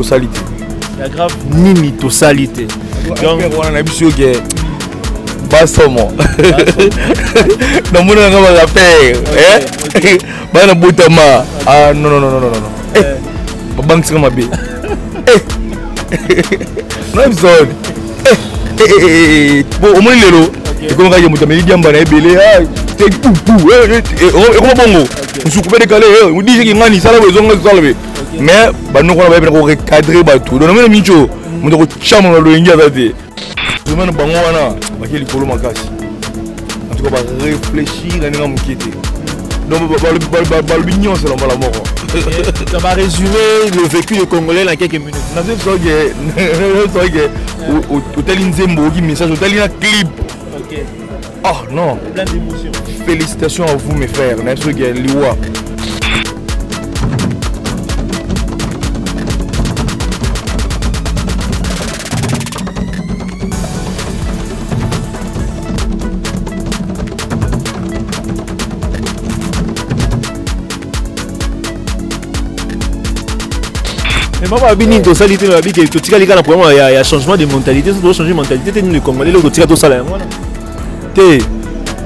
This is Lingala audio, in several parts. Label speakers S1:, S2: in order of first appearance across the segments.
S1: Salité.
S2: La grave nini to salité.
S1: Donc on a vu que Bassomo. Non mon on va faire Bana Boutama. Ah non. Banque c'est ma bé. Non épisode. Bon au moins lelo. Et comme il y a Boutama il dit amba na belé ah c'est pou. Comment bongo. On se coupe décalé, on dit que ngani sala bezonga salve. Mais bah nous on va bien recadrer bateau. Donc même micho, on doit chama le ingia date. Je me bango wana, ba kili kolo makasi. En tout cas ba réfléchir à n'imam quitter. Donc ba l'union c'est la mort.
S2: Ça va résumer le vécu des Congolais en quelques minutes.
S1: Na c'est ça que hôtel Nzembo qui message hôtel ina clip.
S2: OK.
S1: Ah non,
S2: plein d'émotions.
S1: Félicitations à vous mes frères, na ce que liwa.
S2: Mais moi, je vais vous dire que il y a changement de mentalité. Si vous changer de mentalité, c'est une Congolais qui est au salaire.
S1: La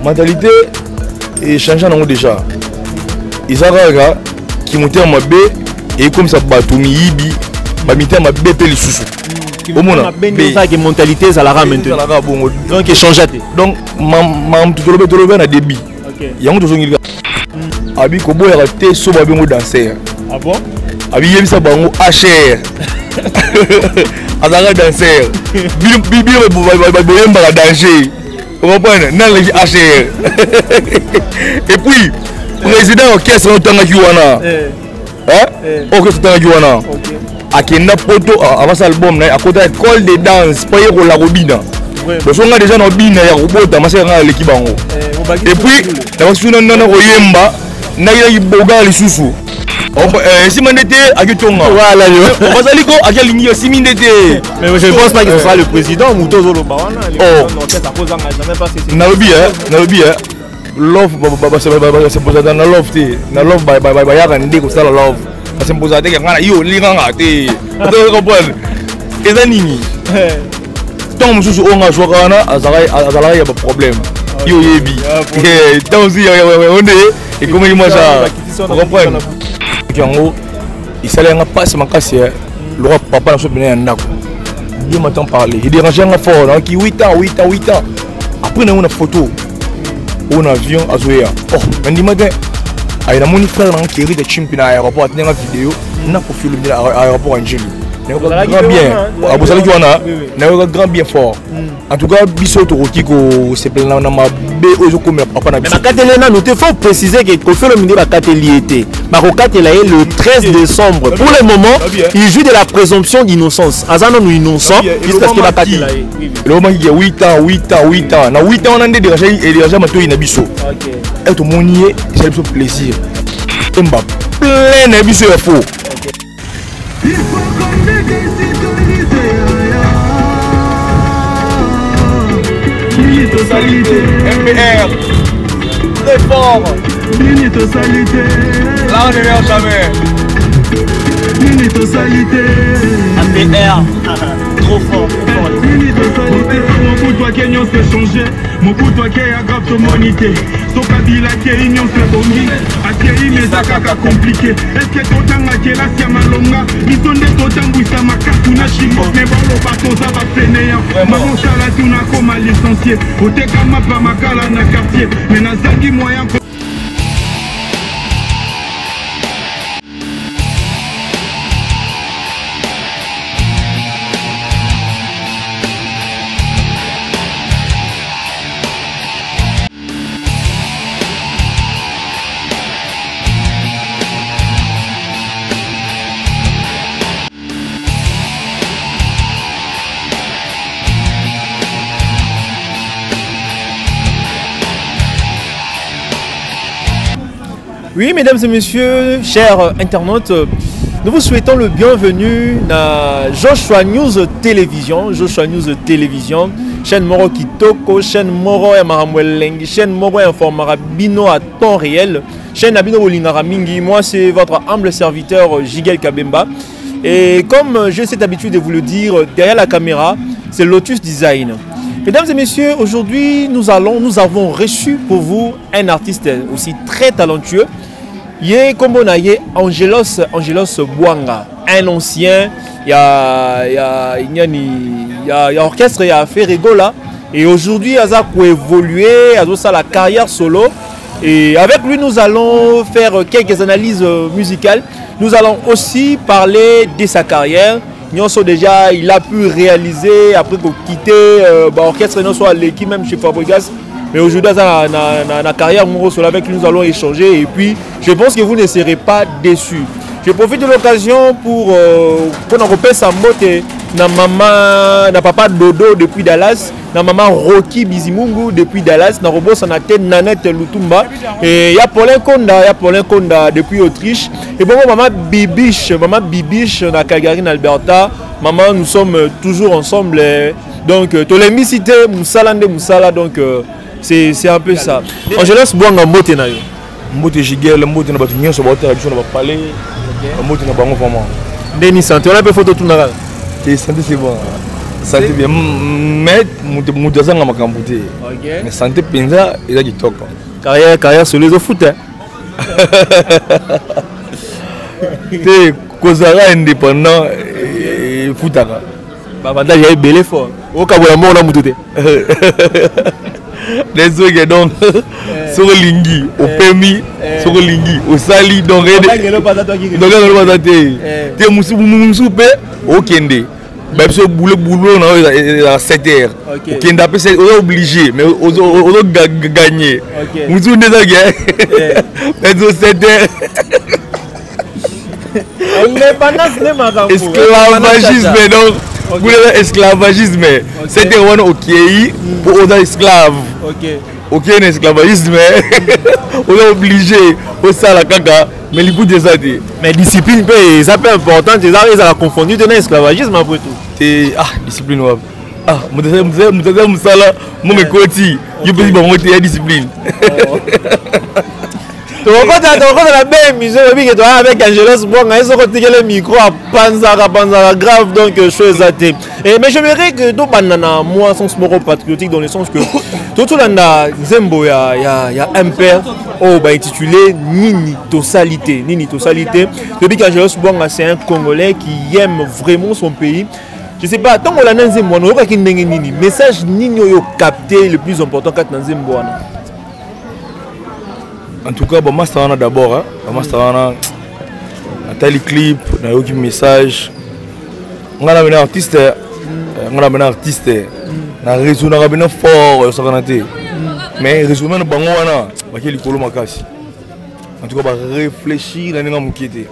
S1: mentalité est changée déjà. Ils ont qui montent à ma baie et comme ça, Batoumi, Ibi, Bamité à ma baie, les sous. Au moins,
S2: la mentalité, ça la ramène. Donc, il change.
S1: Donc, tout le monde a débit. Il y a un autre qui Abi Kobo est resté sur le danser.
S2: Ah bon?
S1: Abi yemi sa bango HR. Azanga danser. Bibi boyemba la danger. Vous comprenez? Nan le HR. Et puis président orchestre otanga kiwana. Hein? Orchestre otanga kiwana. OK. Akenda poto avant cet album na akota école de danse paye ko la robina. Parce qu'on a déjà no bina ya robota masanga l'équipe bango. Et puis na suna nana koyemba na ya boga lisusu. Si Mandete a eu ton voilà, Basaliko a quel ligne si Mandete.
S2: Mais je ne pense pas que ce sera le président Mouto Zolobawana.
S1: Oh, Nalobi, love, c'est posé dans la love, na love, by comme ça la love. C'est posé avec un yo, l'inganga, tu comprends? Et ça nini. Tant que on a joué à Azara, il y a pas de problème. Yo yebi. Tant aussi on est et comment il mange ça. Vous comprenez? Il s'allait en passer ma casse. Le roi papa n'a pas bien un nako. Il m'entend parler. Il dérangeait un fort. Qui 8 ans. Après on a une photo. On a avion à Zoya. Oh, mais dis-moi que il y a mon frère qui est de Chimpi à l'aéroport. Il y a une vidéo. On a profilé à l'aéroport Angeli. Il y a un grand bien. Grand bien fort. En tout cas, Bissot Rokiko, c'est plein de ma bé aux comme papa n'a pas.
S2: Mais il faut préciser que Kofi Olomide va était. Marocat est le 13 décembre. Pour le moment, il joue de la présomption d'innocence. Azano nous innocent jusqu'à ce qu'il va cater là.
S1: Le moment il y a 8 ans. Na 8 ans on a déjà mato ina biso. OK. Et tout monde y est, c'est le plaisir. Emba plein de biso faux. Salité, MPR, très fort.
S3: Minute salité.
S1: Là on ne verra jamais.
S3: Minute salité.
S2: MPR, trop fort.
S3: Minute salité. Mon coup toi qui union se changer. Mon coup toi qui a grave ton monité. Son kabila qui union se bongi. Akiri mais ça caca compliqué. Est-ce que t'entends à quelle asia malonga? Ils sont des t'entends bouissa ma carte na chimo. Mais bon le bateau ça va fainéant. Maman ça la tuna comme à licencié. Au tekama pa makala na quartier. Mais na zangi moyen.
S2: Oui, mesdames et messieurs, chers internautes, nous vous souhaitons le bienvenu à Joshua News Télévision. Joshua News Télévision, chaîne Moro Kitoko, chaîne Moro et Maramweleng, chaîne Moro Informara Bino à temps réel, chaîne Abino Bolingara Mingi. Moi, c'est votre humble serviteur Jigel Kabemba. Et comme j'ai cette habitude de vous le dire, derrière la caméra, c'est Lotus Design. Mesdames et messieurs, aujourd'hui, nous avons reçu pour vous un artiste aussi très talentueux. Il comme on a Angelos Bwanga, un ancien, il y a orchestre, il y a Ferrego là. Et aujourd'hui, il a évolué, il a la carrière solo. Et avec lui, nous allons faire quelques analyses musicales. Nous allons aussi parler de sa carrière. Déjà, il a pu réaliser, après quitter l'orchestre, l'équipe même chez Fabregas. Mais aujourd'hui, dans la carrière, avec lui, nous allons échanger. Et puis, je pense que vous ne serez pas déçus. Je profite de l'occasion pour qu'on repère sa motte. Na maman, na papa Dodo depuis Dallas, na maman Rocky Bizimungu depuis Dallas, na robot Sanate Nanette Lutumba, et il y a Paulin Konda depuis Autriche, et bon maman Bibiche na Calgary, Alberta, maman nous sommes toujours ensemble, donc tous les micités Moussala, donc c'est un peu ça. Angelos Bwanga mbote na yo.
S1: Mbote jigel, mbote na batu nyonso ba hôtel biso na ba palais, mbote na bango vraiment.
S2: Denis Santé, on a fait photo tout na.
S1: Santé c'est bon. Santé bien. Mais Moudazanga m'a camboté. Mais santé penza, il a du top.
S2: Carrière sur les autres foot.
S1: T'es Kozara indépendant et footara.
S2: Bah, il y a belé fort. Au cas où la mort on a mouté.
S1: Les autres donc sur le lingi, au permis, sur le lingi, au sali donc t'es moussoupe au kende. Même si boulot à 7h, au kende après c'est obligé, mais on gagner. Moussou déjà gagné. Mais au 7h. Esclavagisme donc. Vous avez esclavagisme. C'était un ok pour aux esclaves. Ok, un esclavagisme. On est obligé au ça la caca. Mais les bouts des années.
S2: Mais discipline, c'est un peu important. Ils ont confondu de l'esclavagisme après tout.
S1: Ah, discipline. Ah, je me côté. Je peux dire discipline.
S2: Tu vois la belle musique avec Angelos Bwanga, ils ont retiré le micro à Panzara grave, donc chose à thé. Mais j'aimerais que tout banana, moi, sens moro patriotique dans le sens que tout le monde Zembo, il y a un père intitulé Nini Tosalité. Depuis qu'Angelos Bwanga, c'est un Congolais qui aime vraiment son pays. Je ne sais pas, tant qu'on l'a dans Zembo, on a Nini. Message Nini yo capté le plus important quand dans Zembo.
S1: En tout cas, Masterana d'abord, Masterana, Nathalie clip, Nayoki message. On a un artiste, na réseau na rabina fort ça kanate. Mais réseau na bango wana, bakeli kolo makasi. En tout cas, réfléchir na ninga mukete.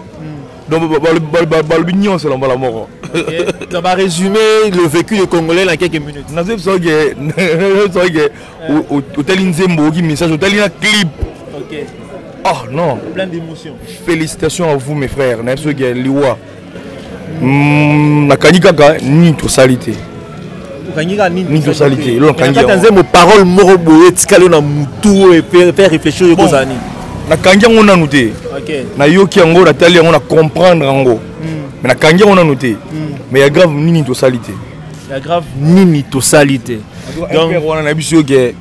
S1: Donc balbignon c'est la mort.
S2: Ça va résumer le vécu des Congolais dans quelques minutes.
S1: Na zep so ge, au tali nzembo qui message, au tali na clip. Oh non.
S2: Plein d'émotions.
S1: Félicitations à vous mes frères. Liwa. Nakanikaka ni tosalité. Ni tosalité.
S2: Mon parole morobo etikalo na mutu et faire réfléchir aux années.
S1: Nakangia on a noté. Na yoki yango na tali yango na comprendre yango. Mais nakangia on a noté. Mais il y a grave ni tosalité.
S2: Il y a grave ni tosalité.
S1: Donc on a biso que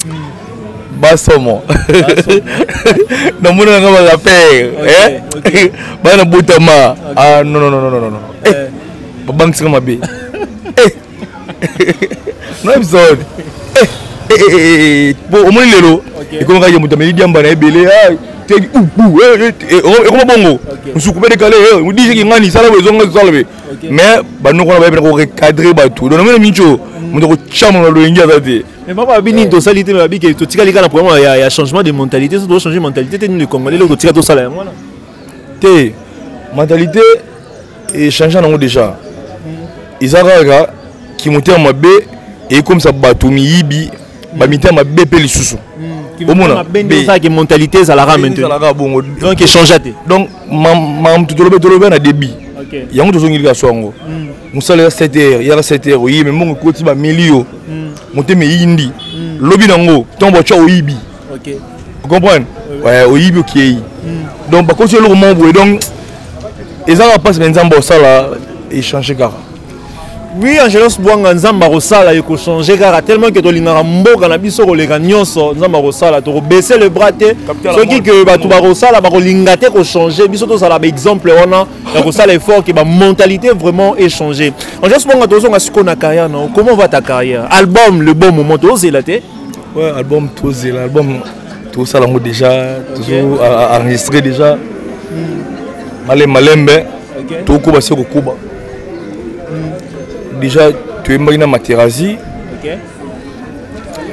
S1: Basomo. Non, mon nom est père. Bana Boutama. Ah non. Banque c'est ma bé. Non épisode. Bon, au moins lelo. Et comme quand Boutama il dit en bas belé. Ah, comment bongo. On se coupe décalé. On dit que ngani ça la besoin de ça le. Mais bah nous on va bien recadrer bateau. Donc même mincho. On doit chamo le ingia ça.
S2: Mais papa bini tosalité mais biki to tika lika na problème il y a changement de mentalité, ça doit changer de mentalité t'es le Congolais le tika to sala moi là.
S1: Té mentalité et changer nango déjà. Izaraka qui monter en mabe et comme ça batumi yibi ba mité mabe pe lisusu.
S2: Omona ben ça qui mentalité ça la rend maintenant. Donc il change té.
S1: Donc mam tolobe na débit. OK. Yango tozongilika swango. Musala 7h, il y a 7h, oui mais mon côté ba milio. Monter mes indi lobby nango tombo cha oyibi.
S2: OK.
S1: Vous comprenez? Ouais, oyibi OK. Donc ba côté le moment donc et ça va passer maintenant ça là échanger car.
S2: Oui, Angelos Bouanga Nzamba Rosala il faut changer car tellement que tolingara mboka na biso kolega nyonso Nzamba Rosala to baisser le bras te ceux qui que ba to ba Rosala ba kolinga te ko changer biso to sala ba exemple wana ya Rosala effort que ba mentalité vraiment échanger. Angelos Bouanga to zonga siko na carrière non comment va ta carrière album le bon moment to zela te
S1: ouais album to zela album tout ça là déjà toujours enregistré déjà malembe to ko ba siko kuba déjà tu es dans Materazzi. OK.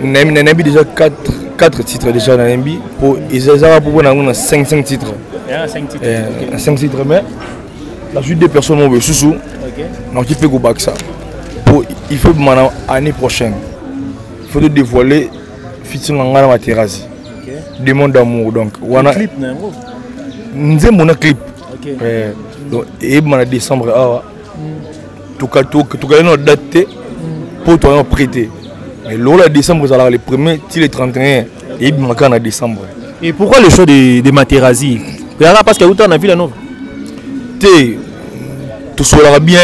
S1: Nabi déjà 4 titres déjà dans Nabi pour ils ont 5 titres.
S2: 5 titres.
S1: 5 titres mais la suite des personnes ont sous. OK. Donc il faut go back ça. Pour il faut maintenant année prochaine. Il faut dévoiler featuring dans Materazzi. OK. Demande d'amour donc wana clip nango. Nze mon clip. OK. Donc et en décembre tout cas nous date pour toi prêter mais le décembre vous allez le premier till le 31 et manque en décembre.
S2: Et pourquoi le choix de Materazzi parce que vous en a vu la nouvelle
S1: tout sera bien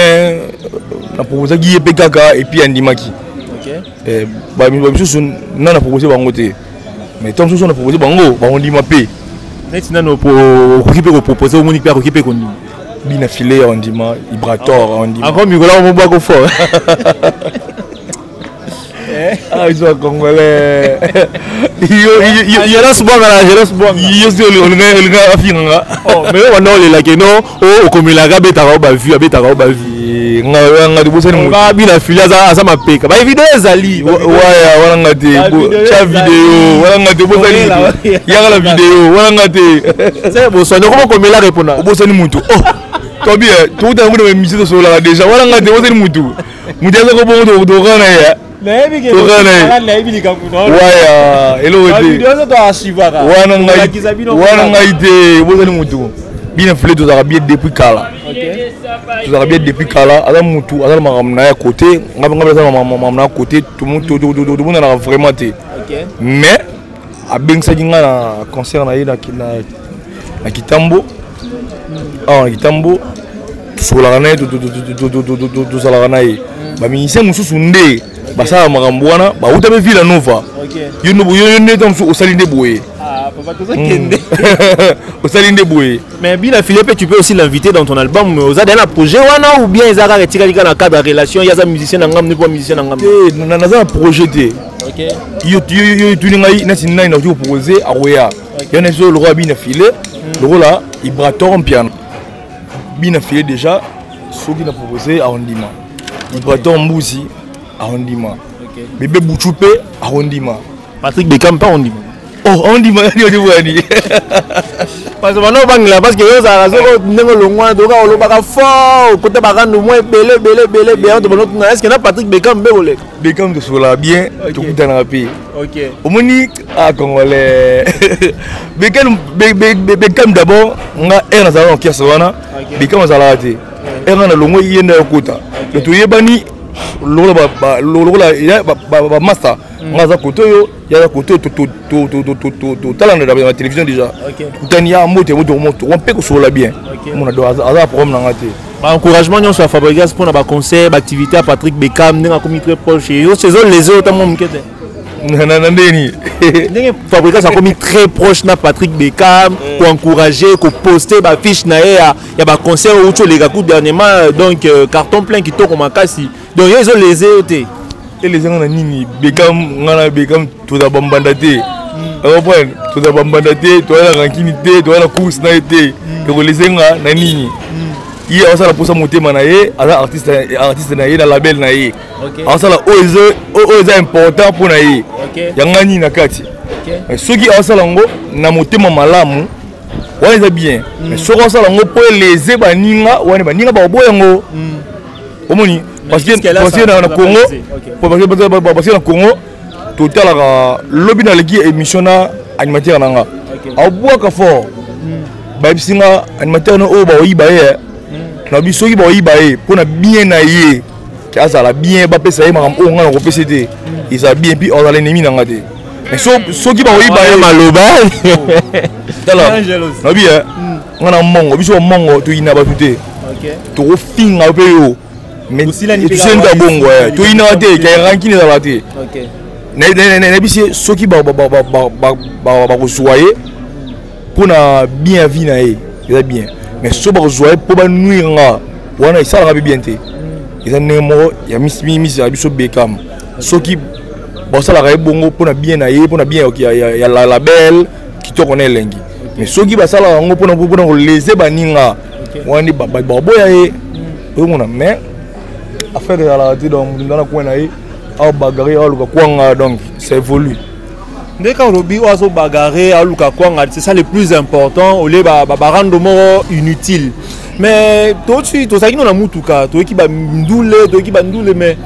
S1: on proposé Guy PKK et puis Andimaki. OK. Bah on a proposé bangote mais tant que on a proposé bango on dit mapé
S2: maintenant pour proposer au Monique Pierre occuper qu'on
S1: Bina filé on dit ma vibrator on dit
S2: encore Nicolas on boit go fort
S1: ah ils sont congolais
S2: il là souvent là je laisse boire
S1: il est le gars afinga
S2: oh mais on a la que non oh comme la gabe ta roba vu abeta roba vu
S1: nga de bosani
S2: mo ba bina filé za mapeka ba vidéo ezali
S1: ouais wala ngate cha vidéo wala ngate bosani ya la vidéo wala ngate
S2: c'est bon so comment comme la répondre
S1: bosani mutu oh toi bien tout à l'heure de musique sur la déjà voilà ngate bosani mutu mutu ya ko bon do kana ya
S2: mais bi ke la bi ka kuno
S1: ouais hello
S2: la vidéo ça to ashivaka
S1: wana ngaite bosani mutu bien filé tout ça bien depuis kala. OK. Tout ça bien depuis kala ala mutu ala maramna ya côté ngaba za maramna côté tout le monde a vraiment été. OK. Mais a bengsa jinga na concert na ina na Kitambo. Ah Kitambo sur la rana tout ça la rana ba ministère mususu nde ba sa marambo wana ba utabe Villa Nova. OK. Yo ne tam au salinde boye.
S2: Ah papa tout ça kende.
S1: Au salinde boye.
S2: Mais bien Philippe tu peux aussi l'inviter dans ton album aux a un projet wana ou bien ezaka retika na cadre de relation ya za musicien na ngam ne pas musicien na ngam.
S1: Na za projet te. OK. Yo tu ngai na sinna na tu proposer a roya. Ya na zo le roi bien filé. Le roi là vibrator en piano. Bien filé déjà ce qui n'a proposé à Ondima. Vibrator mbuzi à Ondima. OK. Bébé Bouchoupe à Ondima.
S2: Patrick Beckham pas Ondima.
S1: Oh, on dit moi ni
S2: parce que maintenant bangla parce que ça ça ndenge longwa doka olobaka fort côté bakando moins belé bien de bonne est-ce que na Patrick Beckham beole
S1: Beckham de sola bien tout kuta na paix. OK. Omoni a congolais Beckham d'abord nga era za on kiasa wana Beckham za la te era na longwa yenda kuta le tuyebani lola ya ba master ngaza koto ya koto to talent de la télévision déjà kutania moto on peut ko la bien mon ado aza problème na ngate
S2: ba encouragement nyonso à Fabregas pour na ba concert ba activité à Patrick Beckham ndinga komi très proche yo saison les autres mo mkete
S1: na ndeni
S2: ndenge Fabregas a komi très proche na Patrick Beckham pour encourager ko poster ba fiche na ya ba concert où tu les gars dernièrement donc carton plein qui to ko makasi donc ils ont les autres
S1: et les gens nini Beckham tout da bambandate tout da bambandate to la rankingité to la course na été que les gens na nini il a ça la pour ça monter manaye artiste na ye na label na ye on ça la ozo important pour na ye yangani na kati mais ceux qui ont ça lango na motema malamu ouais c'est bien mais ceux qui ont ça lango pour les ebaninga ouais baninga ba boyango omoni parce que dans le Congo parce que dans le Congo total lobby dans l'équipe émission na animateur nanga a bois ka fort ba bisinga animateur no o ba oyiba ye na biso ki ba oyiba ye pour na bien na ye ki azala bien ba pesa ye makam o ngana ko PCT ils a bien puis on a l'ennemi nanga te mais so ki ba oyiba ye
S2: maloba
S1: dala na bien ngana mongo biso mongo to ina ba tuté tokofinga mpe yo mais tosenga bongo toyinaka te karanki ezala te nayebisi soki bakozwa ye mpona bien ya vie na ye eza bien mais so bakozwa ye mpo banuire nga wana esalaka mpe bien te eza ndenge moko ya misi ya biso Beckham soki basalaka ye bongo mpona bien na ye mpona bien ya label kitoko na elengi mais soki basalaka yango mpona kolese baninga wana nde baboya ye oyomona mais affaire ezalaka te donc moto ndana koin na ye awa bagare aluka kwanga donc ça évolue
S2: dès quand Robi oiseau bagarre aluka kwanga c'est ça le plus important au lieu barando moko inutile mais toi tu tosaki na mutuka toki ba ndule mais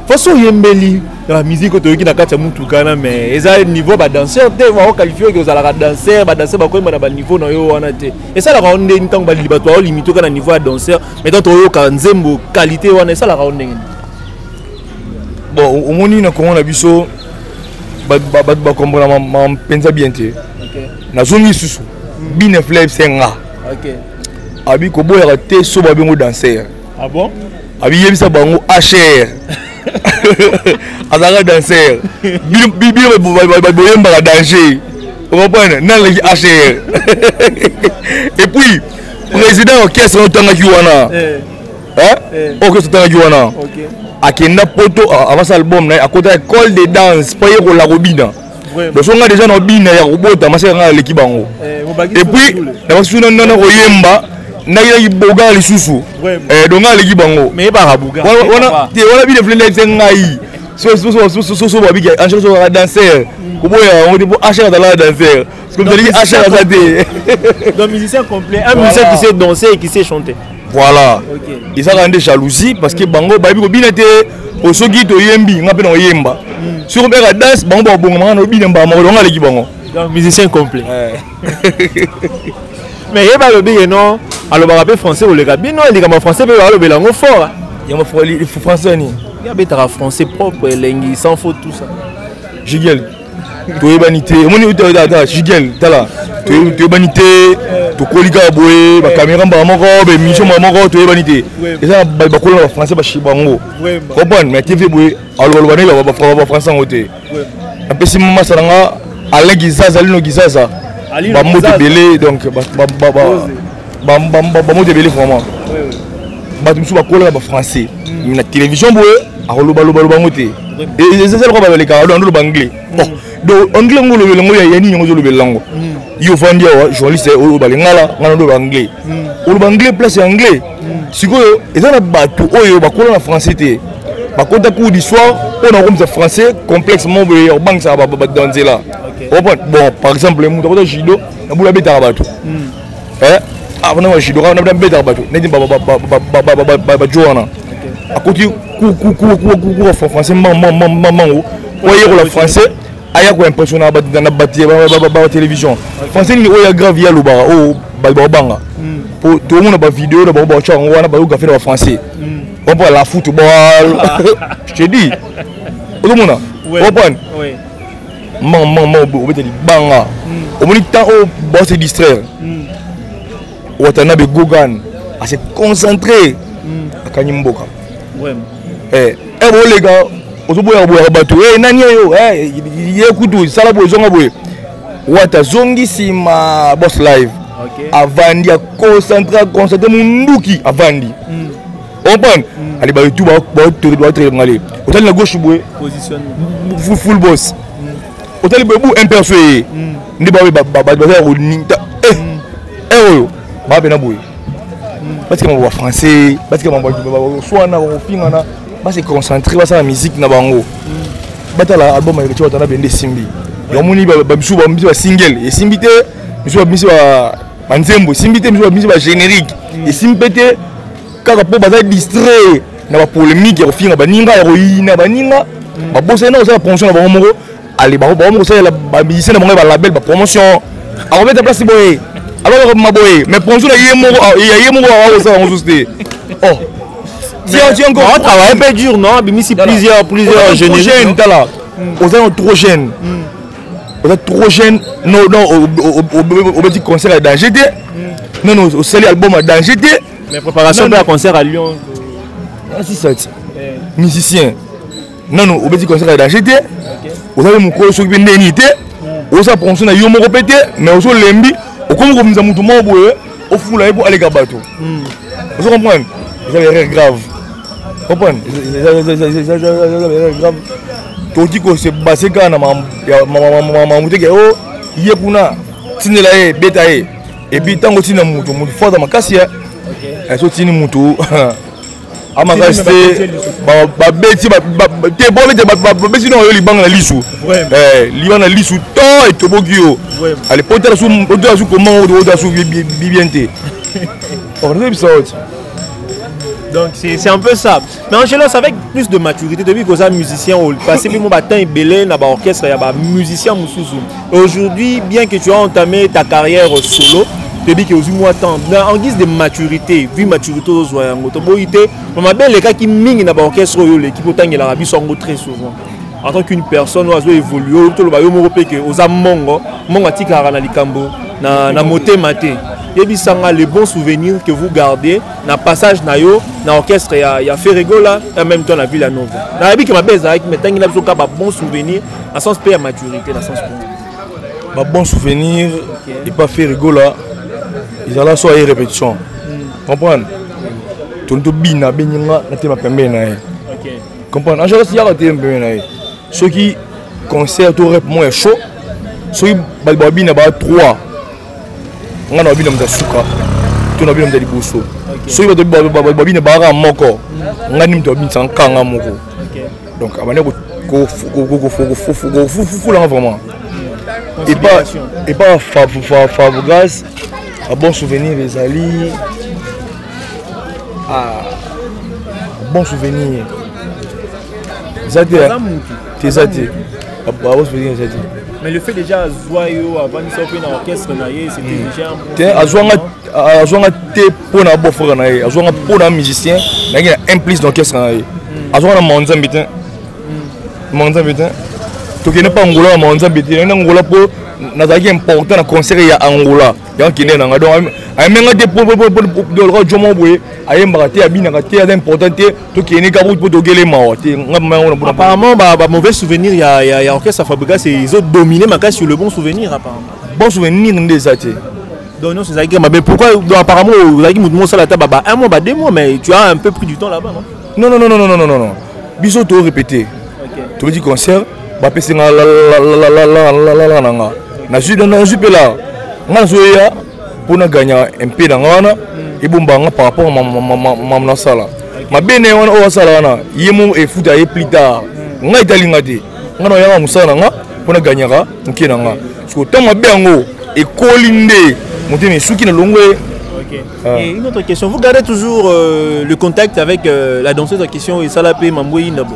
S2: façon yembeli la musique toki na kati ya mutuka na mais eza niveau ba danseur te va qualifier que za la danseur ba danser ba ko na ba niveau na yo wana te et ça la ronde ntango ba libato au limité na niveau ya danseur mais tant to yo ka nzembo qualité wana ça la ronde
S1: bon au moni na Congo na biso ba comprendre ma pensa bien te na zongi susu bine fleuve senga abi ko boya te so ba bengo danser
S2: ah bon
S1: abi yebisa bango HR azaka danser bibi boyemba danger vous comprenez nan le HR et puis président orchestre otanga wana orchestre otanga wana akenda poto avant cet album na akota école de danse paye ko la robina donc on a déjà no bina ya robota masanga l'équipe bango et puis na basuna nana ko yemba na ya boga lisusu donc a l'équipe bango
S2: mais ba rabuga
S1: wana bi de flende sengai so ba bi en chose à danser ko boya on dit pour acheter dans la danser comme tu dis acheter à ça
S2: donc musicien complet un musicien qui sait danser et qui sait chanter.
S1: Voilà. Ils ont rendu jalousie parce que bango babi ko binete au soki to yembi ngape no yemba. Sur be la danse bango bongo ngana binemba mo ngala ki bango.
S2: Donc musicien complet. Mais yeba le bi non alors ba rapper français ou le gabino les gars français be ba belango fort.
S1: Il ma français ni.
S2: Il y a beta français propre lengi sans faute tout ça.
S1: Jigel. To yebanité moni uta data jigel tala. To yebanité to kolika boye ba caméra ba moko be mission moko to yebanité. Et ça ba kola français ba shibango. Comprendre mais TV boye alors ba ne ba français ngote. Un peu si mama saranga Alain Gizaza Lino Gizaza. Ba moto belé donc ba moto belé vraiment. Ba musu ba kola ba français. Na télévision boye akoloba loba ngote. Et c'est ça le problème avec les Canadiens dans l'anglais. Donc anglais ngolo belango ya yani ngolo belango. Yo fandi wa journaliste o balengala ngana do anglais. O anglais place anglais. Sikoyo ezana bato oyo bakola na français te. Bakota cours d'histoire on a comme ça français complexement be bank ça ba danser là. Bon par exemple muto ko judo na bula beta bato. Avant na judo na beta bato. Nedi ba joana. À côté français maman oyo la français aya ko impressionner dans la bâtie ba télévision français ni oya grave ya luba o ba banga pour tout le monde ba vidéo ba ba cha ngwana ba ga faire français on peut la football je te dis tout le monde comprendre oui maman o beteli banga au moni temps o ba se distraire o tana be gogan à se concentrer akani mboka bon les gars, on se voit à bateau. Nani yo, écoute, ça la boisson à boire. Wata zongi si ma boss live. Avant d'y concentrer mon nuki avant d'y. On prend. Allez, bah tout va très mal. Hôtel la gauche boire.
S2: Position.
S1: Full boss. Hôtel bébou impersuadé. Ni bah ou ninta. Bah ben boire. Parce que mon français, parce que mon soit na on fingana. Bah c'est concentré bah ça la musique na bango bata la album avec tu watana bende simbi yo moni ba bisu ba single et simbité bisu ba nzembo simbité bisu ba générique et simbité kaka po baza distrait na ba polémique ya finga ba ninga ya roina ba ninga ba bossa na ça promotion na bango moko ali ba mo ça la ba musicien na bango ba label ba promotion a remettre place boy alors ma boy mais promotion na yemo wa ça on juste oh si on
S2: travaille un peu dur, non? Ici plusieurs
S1: jeunes. Vous êtes trop jeunes. Vous êtes trop jeunes. Non, au petit concert à danger. Non, au seul album à danger.
S2: Mais préparation de la concert à Lyon.
S1: C'est ça. Musicien. Non, non, on dit concert à danger. Vous avez mon corps sur une indemnité. Vous avez pensé à Yomo répété, mais vous avez l'embi. Vous comme vous avez tout le monde, au fou là, pour aller à bateau. Vous comprenez? Vous avez rien grave. Vous comprenez? Vous avez rien grave. Tout dit que c'est basé quand ma moto qui est oh, il y a kuna, tinela e beta e. Et puis tant que tu n'as moto, moto fort dans ma casse, elle saute une moto. À ma casse, bah bêti, t'es bon, mais bêti non, il bang la lissou. Liban la lissou, tant et tobogio. Allez, peut-être sous comment on doit sous bien té. On est ça.
S2: Donc c'est un peu ça. Mais Angelo, c'est avec plus de maturité, depuis que vous êtes musicien, parce que mon bâton est belé, dans l'orchestre, il y a des musiciens Moussou. Aujourd'hui, bien que tu as entamé ta carrière solo, depuis que vous avez temps, en guise de maturité, vu maturité aux joyeux, on m'a bien les gars qui minent dans l'orchestre, l'équipe autant que l'Arabie sont très souvent. En tant qu'une personne, on a évolué, tout le monde que vous avez mongo, mongo tikara na likambo, na moté maté. Et puis ça les bons souvenirs que vous gardez dans le passage na l'orchestre il y a Ferrego là en même temps la Villanova. Dans la vie que ma belle avec mais tant qu'il a besoin de bons souvenirs à sens paix à maturité dans sens
S1: ma bon souvenir et pas Ferrego là ils allaient soit une répétition. Comprendre? Tout le bina beninga na tema pembe na. OK. Comprendre? En général il y a des pembe na. Ceux qui concert au rap moins chaud, ceux qui balbabina ba 3 on a bien de sucre, tout a bien de liboso. Si vous avez bien de barra moko, on a bien de kanga moko. Donc à manière fou là vraiment. Et pas Fabregas, un bon souvenir les alliés. Bon souvenir. Tes bon souvenir
S2: mais le fait déjà joyeux avant de sortir dans l'orchestre, c'était déjà
S1: un peu... pour un beau frère, pour un musicien, il y a un plus d'orchestre. Un manzan bitin. Manzan bitin. Tu n'es pas Angola, manzan bitin. Angola pour... Nazaki important dans le concert à Angola. Il y a un qui est dans le a même des pour le Jomo Boy, a un baraté à Binagaté, à l'important, tout qui est né pour doguer morts.
S2: Apparemment, mauvais souvenir, il y a l'orchestre Fabregas, ils ont dominé ma case sur le bon souvenir, apparemment.
S1: Bon souvenir, des athées.
S2: Donc, non, c'est ça qui mais pourquoi, apparemment, vous avez dit que la table, un mois, 2 mois, mais tu as un peu pris du temps là-bas, non?
S1: Non. Bisous, tout répété. Tu me dis concert, bah, c'est la pour gagner un peu d'argent et bon par rapport à ma salle. Ma bene on sala yemo et foot à plus tard. On a italien ngati. On a yama musala nga pour gagner nga nkina nga. Parce que tant ma bengo et colinde monter suki na longwe.
S2: Et une autre question, vous gardez toujours le contact avec la danseuse en question et Salapé Mamboui Nabo?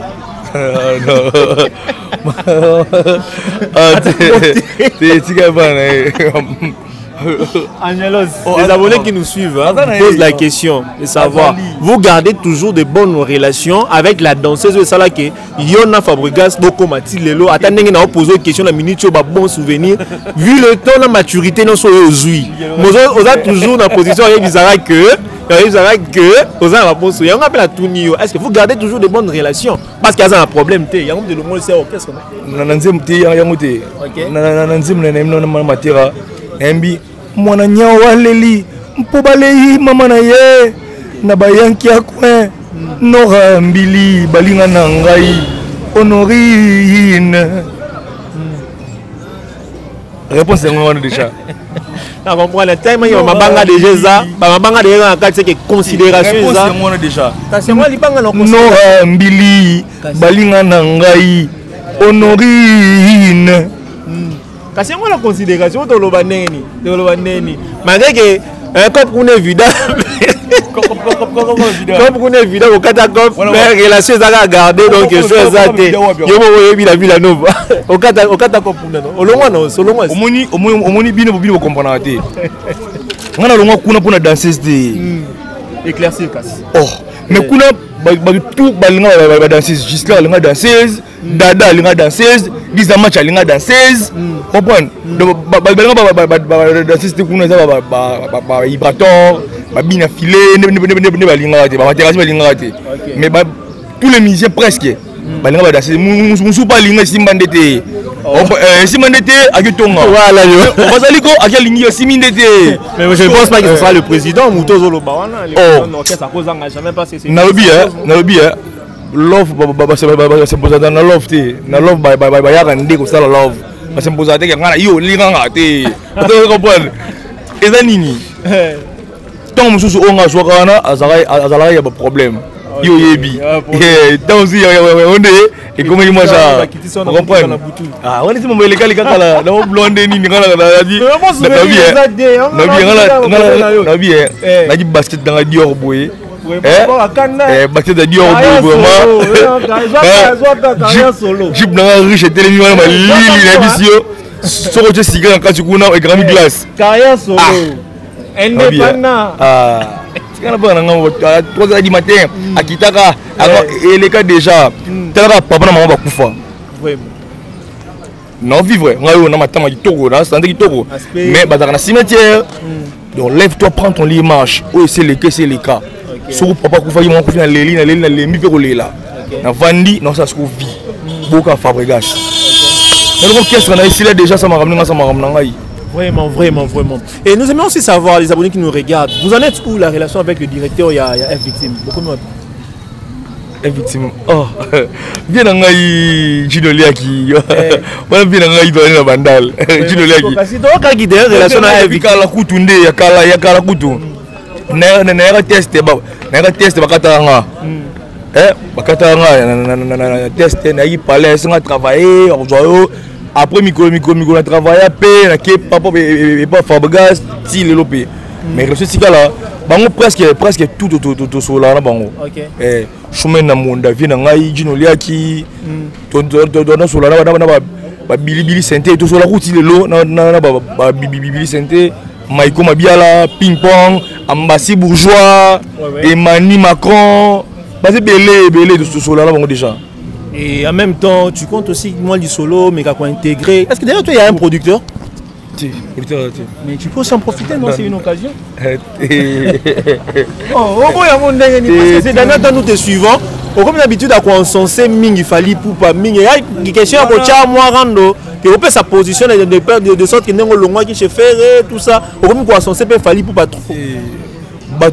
S2: Angelos, les abonnés qui nous suivent posent la question de savoir, vous gardez toujours de bonnes relations avec la danseuse de Salake Yona Fabregas, Boko Matilelo, attendez qu'on a posé une question la minute sur bon souvenir, vu le temps de maturité non sur aujourd'hui. On a toujours dans la position avec Bizarra que on a bon souvenir. On appelle à Tounio. Est-ce que vous gardez toujours de bonnes relations? Parce qu'il y a un problème, il y a un de l'homme c'est orchestre.
S1: Embi mwana nyawa leli mpobalei mama na ye na bayanki akwe nora mbili balinga na ngai honorine. Réponse est moi déjà.
S2: On comprend le thème, il y a mabanga déjà ça, mabanga déjà en c'est que considération ça.
S1: Réponse est moi déjà.
S2: C'est moi li banga
S1: nora mbili balinga na ngai honorine.
S2: Parce que moi la considération de l'Obaneni, malgré que un cop qu'on est évident, comme qu'on est évident au catacombe, mais relation à garder donc je suis zaté. Yo mo yebi la Villanova. Au catacombe au loin non, au loin.
S1: Omoni bino bino comprendre até. Ngana longa kuna pour danseuse de
S2: éclaircir casse.
S1: Oh, mais kuna tout balinga danseuse, jusqu'à linga danseuse, dada linga danseuse, disa match linga danseuse. Comprendre? Donc balinga danseuse kuna za ba vibrator, babina filé ne balingaka te bamaterasi balingaka te mais tous les musiciens presque balinga badase musu balinga simba ndete simba ndete akitonga
S2: voilà
S1: bazali ko akilingi yo simba ndete
S2: mais je pense pas que ce sera le président Mutozo Lobawana l'orchestre à cause jamais pas c'est
S1: nalobi love se posa dans love te na love bayaka ndeko sala love se posa te ngana yo linganga te tu comprends eza nini tant mususu onga swakana azala ya ba problème yo yebi tant aussi onde et comme il moi ça comprendre ah on est mon légal kala na blonde nini ngala na di na bien na di basket dans Dior boy basket de Dior boy vraiment jip na riche télévision na lili na bisio soko je siga quand tu kuna et grand glace
S2: carrière solo indépendant
S1: quand on a 3h du matin à Kitaka et les cas déjà tellement papa na maman va kufa
S2: vraiment
S1: non vivre on a matin kitoko na santé kitoko mais bazaka na cimetière donc lève-toi prends ton lit marche ou c'est les cas sur papa kufa qui m'a kufa na leli na lembi pe ko lela na vandi non ça se vie boka Fabregas dans l'orchestre on a ici là déjà ça m'a ramené ngai.
S2: Vraiment. Et nous aimons aussi savoir, les abonnés qui nous regardent, vous en êtes où la relation avec le directeur, il y a F-Victime? Beaucoup de
S1: F-Victime. Oh, bien dans les Gidoliaki. Voilà, bien dans les Gidoliaki Bandal. Gidoliaki.
S2: Parce que donc, il y a une relation avec F-Victime.
S1: Il y a la coutunde, il y a la coutunde. Il y a un test, il y a un test, test, il y a palais, il y a travaillé, après micro on a travaillé à paix na ke papa et pas Fabregas ti le lopé mais le ceci là bango presque tout sur là bango chemin na monde vie na ngai Ginoliaki ton sur là ba bilibili santé tout sur la route le lo na ba bilibili santé Maïko Mabiala ping pong Ambassi Bourgeois Emmanuel Macron bah c'est belé tout sur là bango déjà.
S2: Et en même temps, tu comptes aussi moi du solo, mais qu'on intégrer. Est-ce que derrière toi il y a un producteur?
S1: Si, producteur.
S2: Mais tu peux s'en profiter, non? C'est une occasion. C'est dernier temps nous te suivons. Comme d'habitude, à quoi on sensait Ming, il fallait pour pas Ming. Il y a une question à Bocha, moi, Rando, que on peut sa position de sorte qu'il n'y a pas de qui se fait tout ça. Comme quoi on sensait il fallait pour pas trop.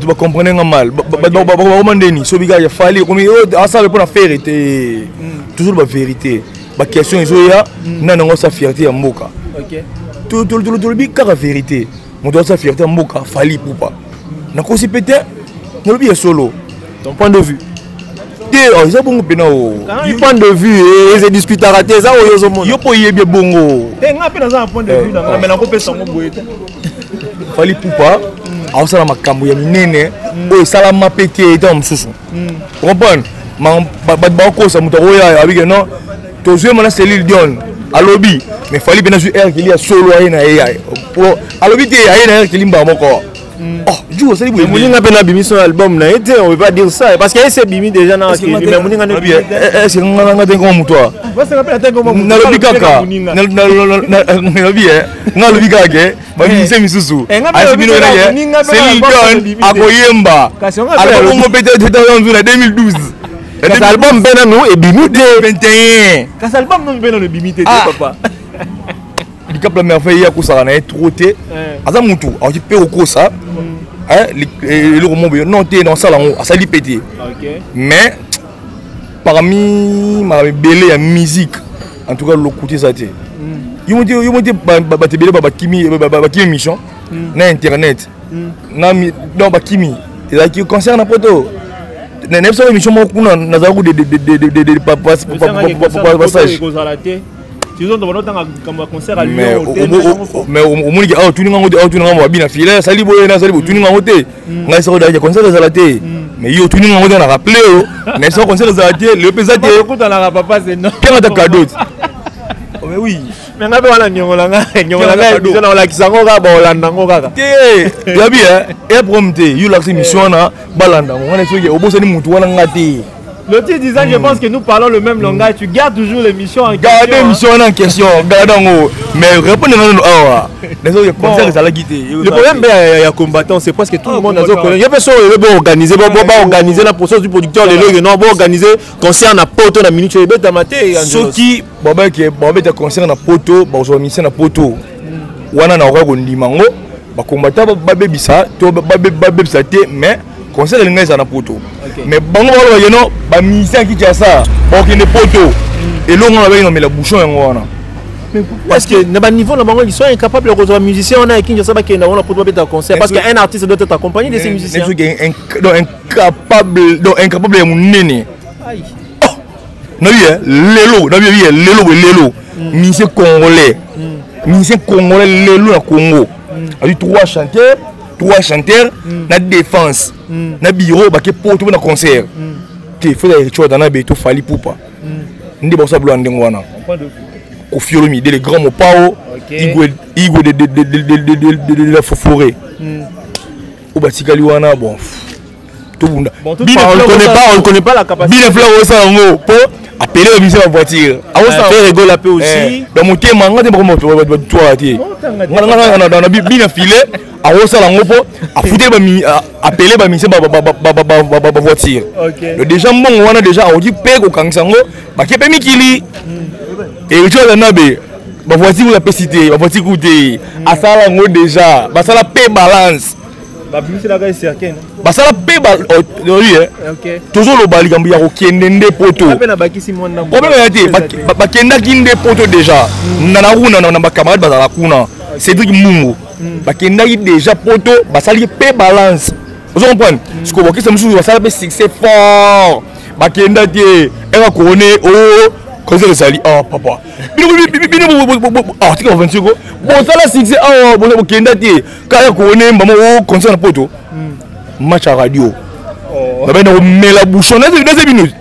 S1: Tu vas comprendre mal. Il fallait comme ça pour la vérité. Toujours la vérité. La question est non sa fierté en moka. Tout le but car la vérité. On doit sa fierté en moka. Fallait pour pas. Na aussi peut-être. Mon but est solo.
S2: Ton point de vue.
S1: Ils ont bon
S2: point de vue et ils discutent à rater ça ou ils ont
S1: yo po yebie bongo.
S2: Point de vue mais na ko pesa ngo boyete.
S1: Fallait pour pas. Alors ça la makambo ya minene o sala mapete dans msusu comprendre ba ko sa muto ya avec non to jouer mana Céline Dion alobi mais fallait bien jouer air qu'il y a solo na AI alobi te ya na air qu'il mba moko oh joue ça libo
S2: muninga pe na bimi son album na été on veut pas dire ça parce que c'est bimi déjà na mais muninga ne
S1: est-ce que nganga te comme toi
S2: va se rappeler attends comme
S1: na lobi kaka na lobi na lobi kaka ba mise misusu asibino na Céline Dion akoyemba alors on peut être dans 2012
S2: cet album bena nous et bimi
S1: 21
S2: cet album nous bena le bimi papa
S1: le cap la merveille ya kusala na troté aza mutu a pe okosa le roman non té dans sala ngo asali pété mais parmi ma belé ya musique en tout cas le côté ça té yo monte ba te belé ba kimi mission na internet na non ba kimi et qui concerne poto na nepso mission mo kuna na za ku de passage
S2: tu ont demandé un concert à Lyon
S1: mais au monde qui a tout le bien filer sali boye na sali tout le monde ngai ça da concert za la té mais yo tout le monde na rappeler mais ça concert za la té le pesate
S2: écoute la papa c'est non
S1: quel est cadeau mais oui
S2: mais ngabe wana nyongolanga bizona la kisango ka ba olanda ngo kaka
S1: te ya bien et prompte yo la mission na balanda ngone soki obosani mutu wana ngati
S2: L'autre disant, je pense que nous parlons le même langage. Tu gardes toujours l'émission en question.
S1: Gardez l'émission en question. Gardons. Mais répondez à nous. Les concerts, ça l'a quitté.
S2: Le problème, il y a combattant, c'est presque tout le monde a il y a personne qui veut organiser. Organiser la processus du producteur. Les gens vont organiser concert na poto na minute. Il y a maté.
S1: Ceux qui ont concert na poto, ils ont mis na poto. Wana na ora kondimango. Combattant babebisa, babebisa te, mais concert de l'ingénieur na poto. Mais bango wala yeno ba musicien qui tient ça, bon qui ne poto. Et l'on a avec la bouchon yango wana.
S2: Parce que dans niveau là ils sont incapables de retrouver musicien on a qui ne sait pas qui na wana poto ba concert parce qu'un artiste doit être accompagné de ces musiciens.
S1: Donc incapable ya munene.
S2: Aïe.
S1: Na bien lelo musicien congolais. Musicien congolais lelo na Congo. A eu 3 chanteurs, na défense, na bureau, bah qui pour tout na concert. Tu fais des choses dans la béto fali poupa. Ndi bossa blanc ndengwana. Au fiolomi des grands mopao, igo de la forêt. Ou batikali wana bon. Tout bunda.
S2: On ne connaît pas la capacité.
S1: Bien fleur au salon pour appeler le musicien en voiture.
S2: Faire rigole la paix aussi.
S1: Dans mon thème, on a des moments toi tu. On a bien filé. A osala ngopo a fouté appeler ba mission ba voiture. Le déjà mon wana déjà on dit pe ko kangisango ba kepe mikili. Et tu as nabe ba voiture la pesité ba voiture coûté asala ngo déjà ba sala pe balance.
S2: Ba bimisi la gars certain.
S1: Ba sala pe oui
S2: OK.
S1: Toujours le bali gambi ya ko kendende poto.
S2: Ape na bakisi mona.
S1: Problème ya te ba kenda kinde poto déjà. Nana kuna na ba camarade ba la kuna. Cédric Mungu. Bakendaki déjà poto basali pe balance. Vous comprenez? Ce que vous voyez, c'est un basali succès fort. Bakenda tie eka couronné oh concert de sali oh papa. Ah tu comprends quoi? Bon ça la succès oh bon bakenda tie ka couronné maman oh concert na poto. Match à radio. Oh. Bah ben la bouchon dans ces minutes.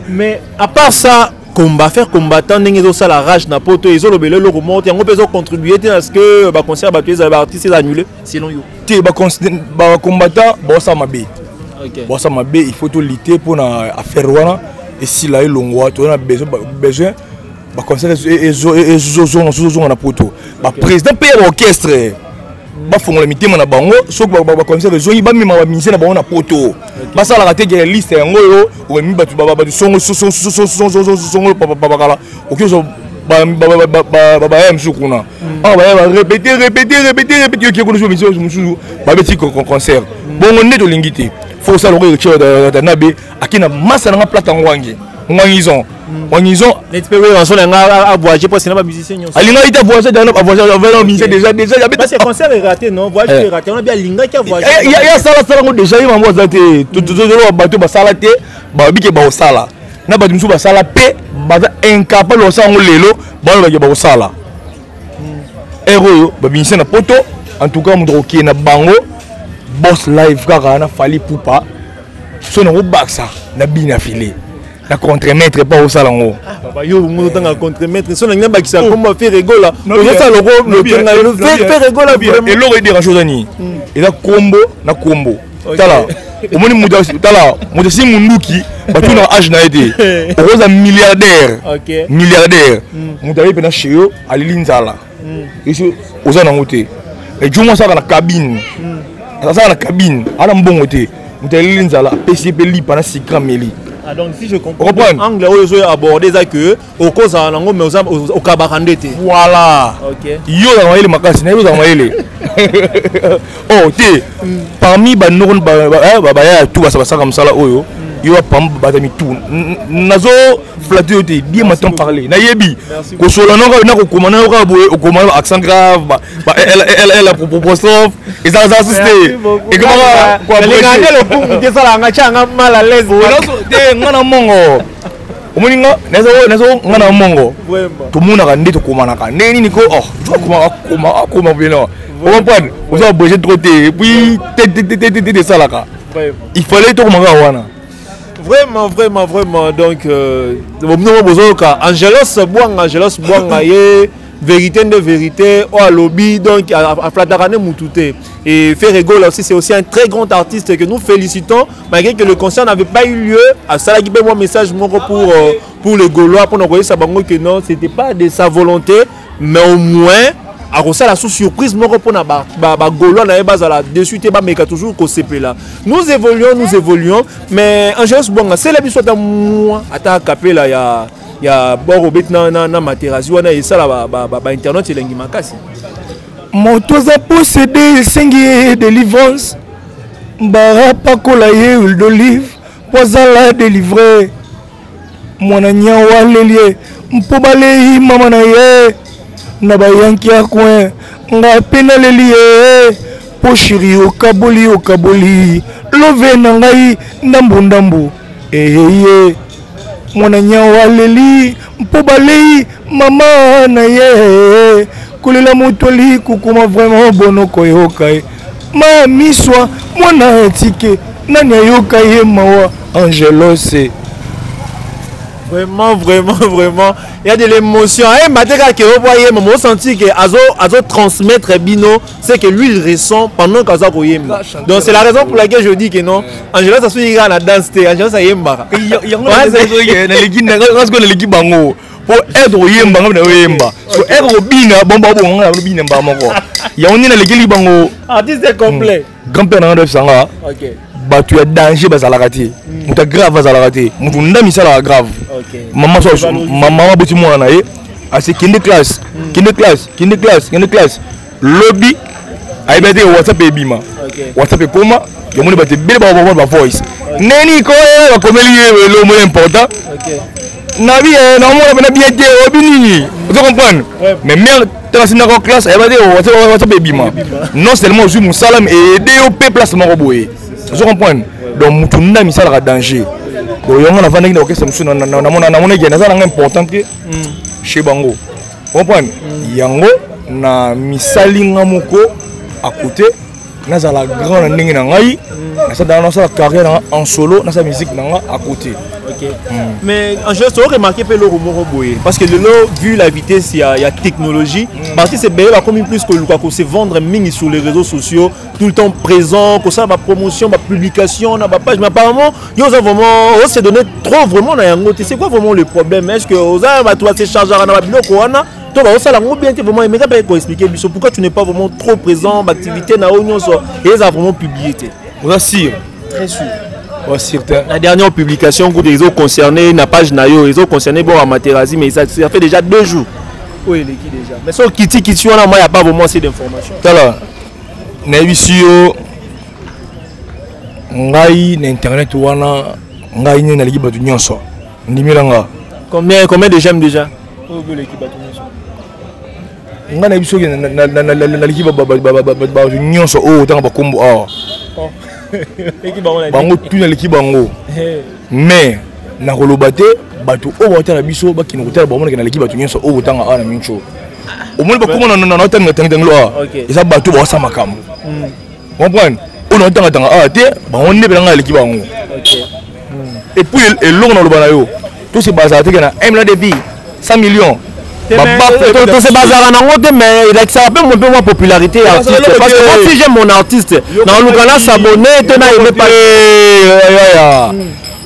S2: Mais à part ça combat faire combattant n'engezo ça la rage na poto ils ont le belé le remonte yango peso contribuer à ce que ba concert ba tuer ba artiste annulé selon yo
S1: te ba combattant bon ça mabe OK bon ça mabe il faut tout lutter pour na affaire wana et si là elongwa to na besoin ba concert et na poto ba président paye l'orchestre ba fongola mitema na bango so ba concert zo ba mima ba mise na bango na poto ba sala ka te ke liste yango yo o mi ba songo songo papa kala o ke so ba msukuna ah ba répéter ki ko so mise mususu ba beti concert bongo neto lingiti faut ça le retire de nabe akina massa na plata ngwangi ngwangizon
S2: l'expérience on a voyager parce que na ba musicien nyonso
S1: alinga ita voyager dans voyager musicien déjà
S2: parce que concert est raté non voyage est raté on a bien linga qui a voyager
S1: il y a ça ngo déjà il m'a zate tout bateau ba sala te ba bike ba osala na ba musu ba sala pe ba incapable osango lelo ba ba osala héros ba musicien na poto en tout cas mon qui na bango boss live kaka na fali poupa so na baksa na bina filé na contre-maître pas au salon
S2: baba yo mo tanga contre-maître so na ngamba ki sa comment faire rigola no ça le faire rigola
S1: et l'aurait dérange ni et la combo na combo tala omoni muda tala muda si munduki batu na âge na été rosa milliardaire muda yepe na cheo alilinzala ici oza na ngote et jumo ça na cabine ça na cabine ala mbongo te muda alilinzala PCP li pana sikrameli.
S2: Ah donc si je comprends anglais où aborder ça que au cause en anglais mais au kabarandete
S1: voilà
S2: OK
S1: yo na ile makasi na yo za maile oh te parmi ba non ba ya tout ça comme ça là oyo yo pam ba mi tout nazo flatter te bien m'entend parler na yebi ko solo na ko komana yo ka boye o komana accent grave elle a proposé et ça assisté et comment quoi
S2: les gars le pour que ça la ngachanga mal à l'aise
S1: ngana mongo omuninga nazo ngana mongo to muna ka ndito komana ka neni niko oh koma bien on comprend vous avez besoin de côté puis te salaka il fallait to komanga wana vraiment donc nous besoin ka Angelos Bwanga ye
S2: vérité de vérité, au lobby, donc à Flatarane Moutouté. Et Ferrego là aussi, c'est aussi un très grand artiste que nous félicitons, malgré que le concert n'avait pas eu lieu. À Salagui, un message pour les Gaulois, pour nous envoyer ça, que non, c'était pas de sa volonté, mais au moins, à ça la sous-surprise, nous pour les Gaulois, dessus, mais toujours qu'au CP là. Nous évoluons, mais en général, bon, c'est la vie soit à moi, à capé là, il y a Borobet na Materazzi, et ça là, internet, c'est l'engi makasi.
S1: Motoza possédé sengi délivrance bara pakola ye huile d'olive pozala délivré mwana nyawa lelie mpobale mama na ye na bayanki ya coin nga pena lelie po shiri okaboli love na ngai ndambu ye mwana nyawa leli mpobale mama na ye Kulela mutoli kukuma vraiment bono koyoka ma miswa mwana etike nani ayoka ye mawa Angelo c'est
S2: vraiment il y a de l'émotion et mateka que vous voyez maman senti que azo transmettre bino c'est que lui il ressent pendant qu'azo koyemba donc c'est la raison pour laquelle je dis que non Angelo ça suit na danse Angelo ça yemba
S1: pour être au yemba na yemba pour être au bina bomba na bina mba moko ya on na lekeli bango
S2: artiste complet
S1: grand-père na ndo sanga
S2: OK
S1: batu ya danger bazalaka te muta grave bazalaka te mutu ndami sala grave maman so maman boti mwana na ye ase kinde classe lobby aibete WhatsApp ebima WhatsApp koma yomoni bate bele ba voice neni ko ba komeli le mot important Nabi na mo na bien te obini vous comprenez mais mère dans une classe elle va dire WhatsApp ebima non seulement je mon salam et aider au peuple moko boye vous comprenez donc mutu ndami sala danger bon yonga na vanda ki na musu na mona ki na sala important que chez bango vous comprenez yango na misali ngamoko à côté na la grande ndenge na ngai na sa carrière en solo na sa musique na à côté.
S2: OK. Mais en général, tu as remarqué que le rumor boye parce que vu la vitesse il y a technologie parce que c'est bien comme plus que Lukaku se vendre mini sur les réseaux sociaux tout le temps présent que ça ma promotion ma publication na page mais apparemment ils ont vraiment on s'est donné trop vraiment na yango c'est quoi vraiment le problème est-ce que oza ba toi se charger na biloko wana toi ça la bien vraiment mais ça peut expliquer pourquoi tu n'es pas vraiment trop présent l'activité na union et ils ont vraiment publié
S1: on sûr
S2: très sûr.
S1: Certain.
S2: La dernière publication que les autres concernés, la page Nayo, les autres concernés, bon, à Materazzi, mais ça fait déjà 2 jours. Oui, il est qui déjà. Mais sur Kitty, moi, il n'y a pas vraiment assez d'informations.
S1: Alors, Navisio, Ngai, Internet, Wana, Ngai, Nina, l'équipe de Nyonso. Ndimilanga.
S2: Combien de j'aime déjà?
S1: Ngai, Navisio, l'équipe de Nyonso, autant de Kombo. Bango tout na l'équipe bango mais na kolobate bato o ba tala biso ba kino kotala ba mona na l'équipe bato nyonso o tanga ana mincho o mona ba komona na tanga tanga lo eza bato ba sa makambo comprendre on tanga te ba on ne belanga l'équipe bango et puis et longo na lobana yo tout c'est bazar te na 1 million de vie 100 millions
S2: c'est bazar mais il a ça peu moins popularité artiste parce que moi si j'aime mon artiste dans le canal s'abonner tu n'as aimé pas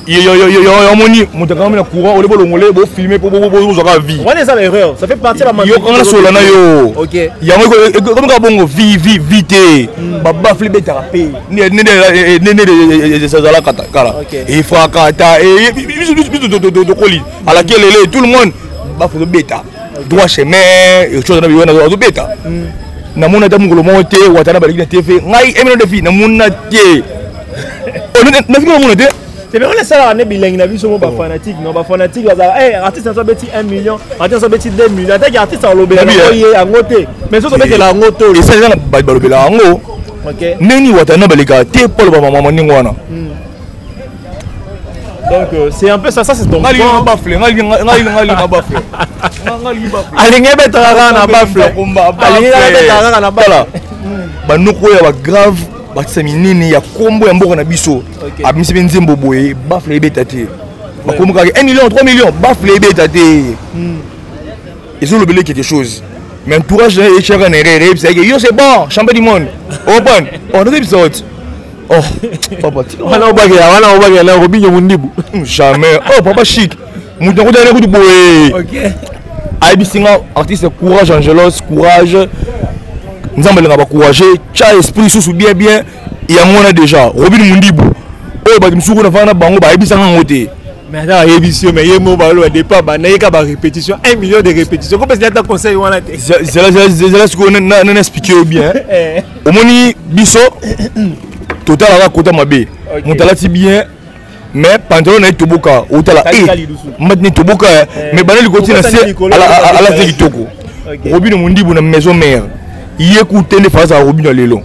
S1: yo moni mutaka na courant ole bolongole bo filmer pour zoka vie
S2: on est ça l'erreur ça fait partie de la
S1: yo kana sola na yo
S2: OK
S1: yango comme ka bongo vite baba flebe therapie ne ça la kala et frakata et de colis à laquelle tout le monde ba faut bêta droit chemin et chose na biwana zo bêta na mona ta mungolo monte watana baliki na TV ngai emino de vie na mona tie na fiko mona te
S2: c'est bien on est ça là bilingue na biso mo ba fanatique non ba fanatique baza artiste ça beti 1 million artiste ça beti 2 millions attaque artiste ça lobela oye angote mais ça beti la ngoto
S1: et ça na ba lobela ngo
S2: OK
S1: neni watana balika te polo ba mama ningo wana
S2: donc c'est un peu ça c'est ton
S1: ngali bafle ngali bafle
S2: alinge betara na bafle alinge betara na bala
S1: banoko ya ba grave batisa minini ya kombo ya mboka na biso abimisi benzembo boye bafle ebeta te bakomo ka 1 million 3 millions bafle ebeta te ils ont oublié quelque chose mais entourage et cher en erreur c'est que yo c'est bon champion du monde open on a des épisodes oh papa
S2: wana obagela na Robinho Mundibu
S1: jamais oh papa chic mutu ko dana ko du boye
S2: OK
S1: aibisinga artiste courage Angelos courage nzambe lenga ba courage cha esprit sous bien il y a mona déjà Robinho Mundibu oh ba msuku na fana bango ba aibisanga ngote.
S2: Mais là, mais il y a au départ, il y a répétition, 1 million de répétitions. Comment est-ce que tu as conseillé?
S1: C'est là ce qu'on a expliqué bien. Au moni biso, total à la côté mabé. On t'a dit bien, mais pantalon est toboka. On t'a dit, maintenant toboka, mais banal le côté à la Toko. Robinho Mundibu na maison mère. Il écoute les phases à Robinho Lelo.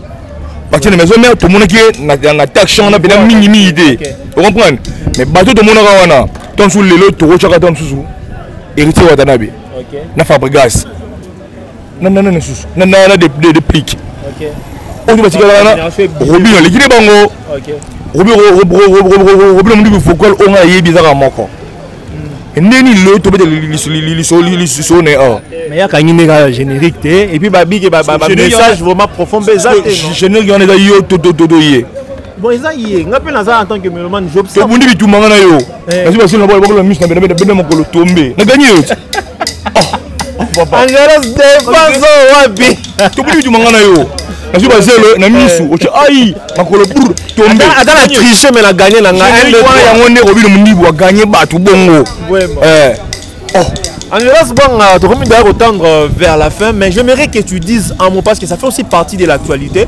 S1: Parce que la maison mère, tout le monde qui est dans la taxe, on a bien minimi idée. Vous comprenez? Mais bateau tout le monde a wana. Tom sous le lot, tout chacun tom sous. Héritier Watanabe. OK. Na Fabregas. Non sous. Non de pliques. OK. On doit dire là. Robinho, les Guinéens bango. OK. Robinho Mundibu focal on a yé bizarre à moko. Neni le to bete li
S2: mais ya kangine ka générique et puis ba big ba message vraiment profond bezate
S1: générique on est yo to yé
S2: bon ça yé ngape na ça en tant que mélomane job
S1: ça bundi bitu mangana yo parce que na ba ko mise na bena makolo tomber na gagné yo
S2: papa Angelos défense wapi
S1: to bundi bitu mangana yo parce que zelo na misu o ai makolo pour tomber
S2: attends la tricher mais la gagner na nga
S1: un de ya ngone Robinho Mundibu a gagné batu bongo
S2: Angelos bon tu remets d'ailleurs tendre vers la fin mais j'aimerais que tu dises un mot parce que ça fait aussi partie de l'actualité.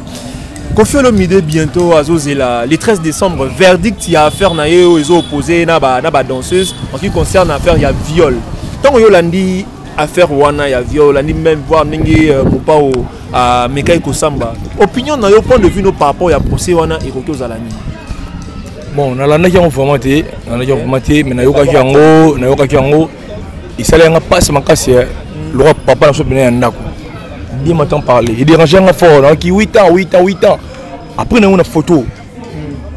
S2: Koffi Olomide bientôt à Zozela le 13 décembre verdict il y a affaire na yo ils ont opposé na ba danseuse en ce qui concerne affaire il y a viol. Tant yo landi affaire wana ya viol landi même voir ndenge mopao à Mekai Kosamba. Opinion na yo point de vue no par rapport ya procès wana évoqué aux alani.
S1: Bon na landa ki en formaté mais na yoka yango il s'allait en passe makasi le roi papa na so bena ndako. Bien m'entend parler. Il dérangeait un fort donc 8 ans. Après on a une photo.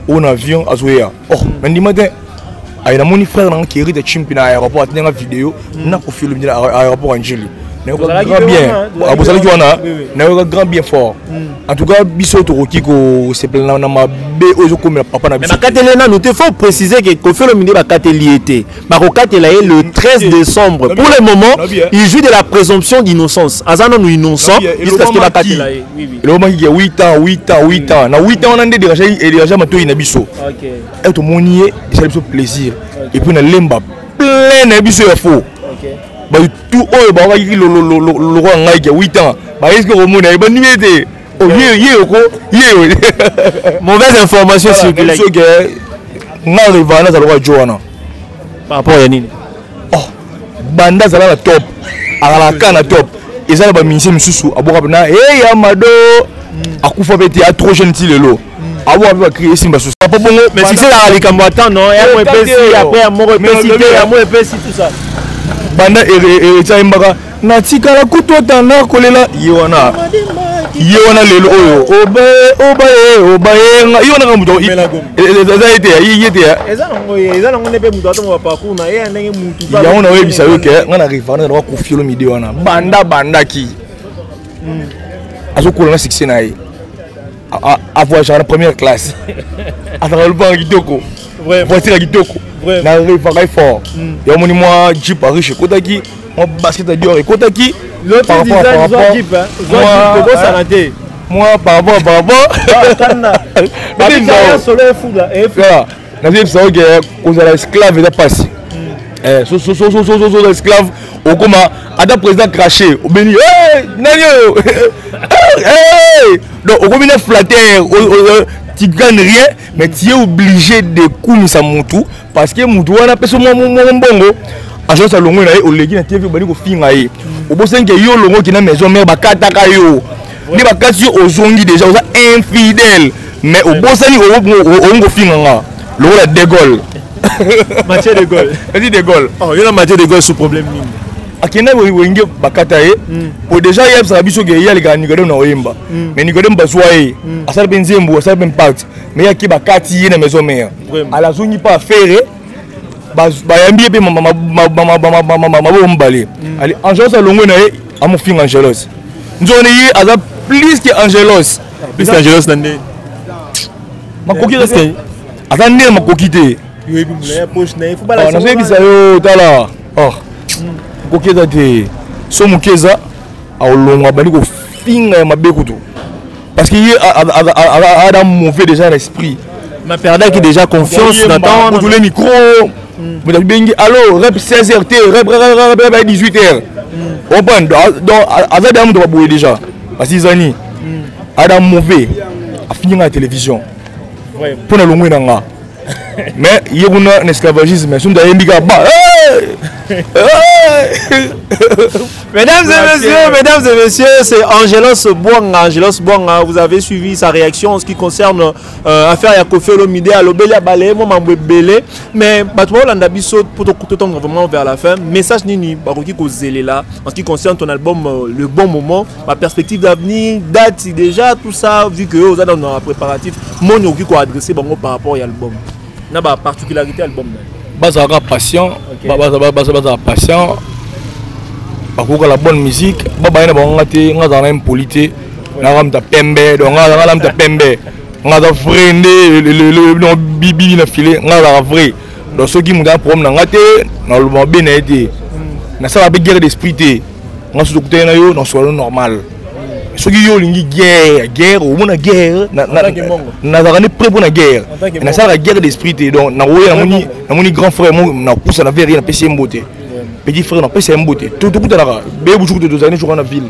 S1: On a avion à Zoya. Oh, mais dis matin il a mon frère qui hérite de Chimpina aéroport a une vidéo na ko film à aéroport Angeli. Grand bien. Vous savez qui on a na grand bien fort. En tout cas biso to kiko c'est plein na ma be ozo comme papa na biso.
S2: Mais Katelena nous te faut préciser que Koffi Olomide ba Kateli était. Bakokatela est le 13 décembre. Pour le moment, il joue de la présomption d'innocence. Azana nous innocent jusqu'à ce que ba Katela est. Oui.
S1: Le moment qui a 8 ans. Na 8 ans on a déjà mato ina biso. OK. Et tout monier, c'est le plaisir. Et puis na lemba plein na biso ya faux. OK. Ba tout oyo ba ki le roi ngai qui a 8 ans. Ba est-ce que romona ba nimete. Oh
S2: mauvaise information circulaire.
S1: Na revana za roi Joana.
S2: Par rapport à nini?
S1: Oh, banda za la top. Ala kana top. Ezala ba ministre misusu aboka na hey amado akufa beti a trop gentil lelo. Abo ba crier simba sous. Papa bongo
S2: mais si c'est la likambo attend non, ya mo epesi après ya mo epesi ya mo epesi tout ça.
S1: Banda et mbaka na tikala kutota na kolela yiwana. Yona lelo oyo obaye yona ngamuto eza ete
S2: eza nango nebe muto atonga parcours na ye ndenge mutu
S1: ba yona webisa yo ke ngana rivana na Koffi Olomide wana banda ki azokola na succès na ye a voyage en première classe ataka lupa kitoko voiture kitoko na rivana fort ya moni moi jeep riche kotaki moi basket Dior kotaki.
S2: L'autre design Jeep
S1: moi par rapport na ça que cause la esclave est passé so esclave au comment ada président craché au béni nanyo donc au comme flatteur tu gagnes rien mais tu es obligé de kumisa mutu parce que mutu wana peso mo mbongo agence à longo na e olegi na TV bani ko finga e obosenke yo longo ki na maison mère bakataka yo ni bakati yo ozongi déjà oza infidèle mais obosani ongo finga nga longo la De Gaulle
S2: Mathieu De Gaulle
S1: vas-y De Gaulle
S2: oh yo na Mathieu De Gaulle sous problème nini
S1: akena wenge bakata e pour déjà yeb sa biso ke yali ka Nicolas na oyemba mais Nicolas mbaswaye asala benzembo asala impact mais yaki bakati ye na maison mère ala zongi pas faire bayambi pe mama mbale ali agence longo na amofinga Angelos nzone ye aza plus que Angelos
S2: plus Angelos nande
S1: makoki ata nde makoki te nazoyebisa yo tala makoki eza te so moki eza aolongwa bandi kofinga ya mabe kutu parce que ye ada mauvais déjà l'esprit
S2: ma perdaki déjà confiance
S1: dans tous les micros mais bengi allo rep 16h t rep 18h on prend donc aza dam to baboye déjà parce que zani ada mauvais a fini la télévision pour na longwe nanga mais il y a un esclavagisme mais sunda yembika ba
S2: mesdames et messieurs, c'est Angelos Bouanga. Angelos Bouanga, vous avez suivi sa réaction en ce qui concerne affaire Yakofi Olomide à l'Obelia Balé, moi m'en belé, mais batouo landabiso pour te tendre vraiment vers la fin. Message nini, baroki ko zélé là en ce qui concerne ton album Le Bon Moment, ma perspective d'avenir, date déjà tout ça vu que vous êtes dans un préparatif, mon yoki ko adressé bango par rapport à l'album. Na ba particularité album.
S1: Bazaka patient, bazaka patient. La bonne musique, baba ina bango te ngaza na impolité, na ramta pembe, donc ngaza ramta pembe, ngaza frende le bibi na filé, ngaza vrai. Donc ceux qui m'ont un problème na ngate, na le bien été, na ça la guerre d'esprit te, ngaza su côté na yo, dans soit normal. Ceux qui yo lingi guerre, ou na guerre, na za ne prêt pour la guerre, na ça la guerre d'esprit te, donc na roya na moni grand frère, na pousse na verre na PC mboté. Petit frère n'a pas c'est un beauté tout tout là bébé bouchou de 2 années jouant dans la ville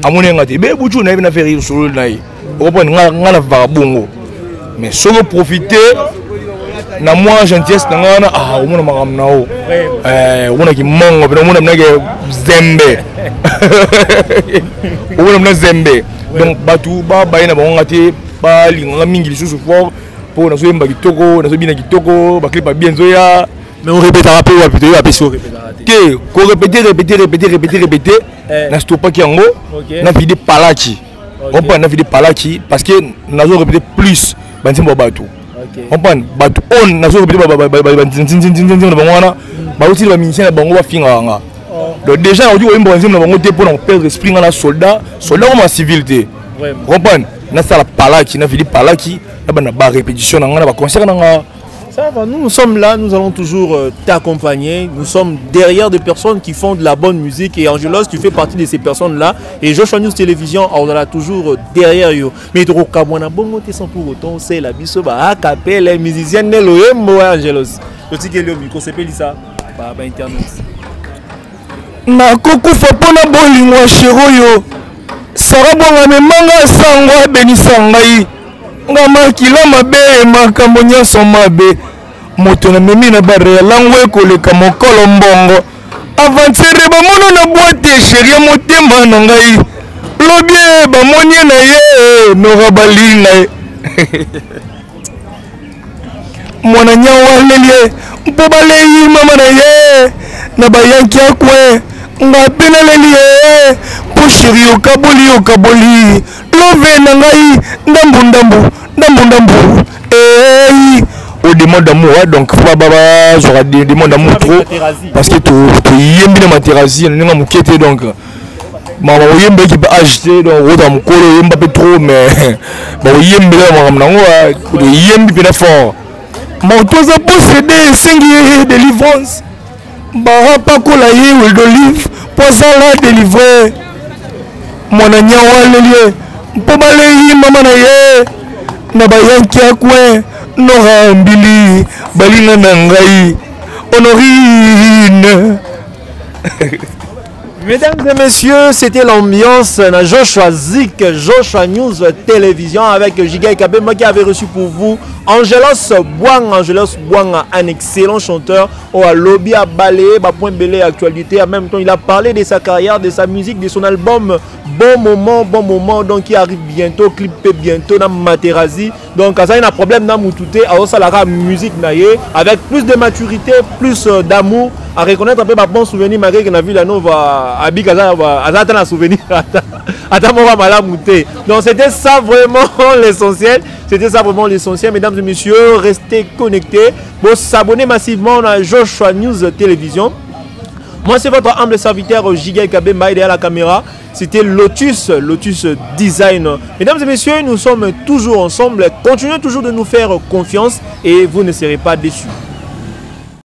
S1: à mon engagé bébé bouchou n'a pas fait sur le naï on va ngana vagabongo mais solo profiter na moi gentillesse na ngana ah on m'a ramené nao on a qui mango mais on a n'a que zembe on a zembe donc batu ba ina ba ngati ba linga mingi lisusu fort pour na so mba kitoko na so bina kitoko ba clip bien zoya.
S2: Mais on répétera peu, on
S1: répéter. Na stoppa qui en haut, na vidé palachi. On prend na vidé palachi parce que na zo répéter plus. Bantim babatu. On prend batu on na zo répéter babana. Ba aussi la musicien na bango ba finga nga. Donc déjà on dit on bantim na bango te pour on perdre esprit na soldat en civilité. On prend na sala palachi, na vidé palachi, na ba répétition na nga ba concert na nga.
S2: Ça va, nous sommes là, nous allons toujours t'accompagner. Nous sommes derrière des personnes qui font de la bonne musique. Et Angelos, tu fais partie de ces personnes-là. Et Joshua News Télévision, on est là toujours derrière eux. Mais tu as bon sans pour autant, c'est la biso, à capé, les musiciens, les Angelos. Tu sais que le micro, c'est ça. Bah, Internet.
S1: Na koko fapona bolingo chéroyo. Sara bonga me manga sangwa benisangai. Ngama kila mabe makambo nyonso mabe moto na memi na bare lango ekoleka mokolo mbongo aventure bamono na boîte chérie motema na ngai lobie bamoni na ye nora balinga mwana nyawa lelie mpo baleyi mama na ye na bayanki akwe ngape na lelie mpo chérie okaboli love na ngai ndambu au demande d'amour donc faut pas j'aurai des demandes d'amour trop parce que tu yembi na materasi na mukete donc mama yembi qui peut acheter donc roda mukolo yemba peu trop mais bon yembi là mama nango yembi bien fort moto za posséder singi délivrance ba pas kola huile d'olive poisson la délivrer mon nyawa lelie mpo baleyi mama na ye na bayanki akwe nora mbili balinga na ngai Honorine.
S2: Mesdames et messieurs, c'était l'ambiance na Joshua Zik, Joshua News Télévision avec Giga Kabema qui avait reçu pour vous Angelos Bouanga, un excellent chanteur au lobby à balayer, point belé actualité. En même temps, il a parlé de sa carrière, de sa musique, de son album Bon Moment, donc qui arrive bientôt, clippé bientôt dans Materazzi. Donc, ça il y a un problème dans Moutouté, alors ça la musique naïe avec plus de maturité, plus d'amour, à reconnaître un peu ma bon souvenir malgré qu'on a vu la nova à Bikaza, à un souvenir. Donc c'était ça vraiment l'essentiel. C'était ça vraiment l'essentiel. Mesdames et messieurs, restez connectés. Pour s'abonner massivement à Joshua News Télévision. Moi, c'est votre humble serviteur Jigel Kabemba derrière la caméra. C'était Lotus Design. Mesdames et messieurs, nous sommes toujours ensemble. Continuez toujours de nous faire confiance et vous ne serez pas déçus.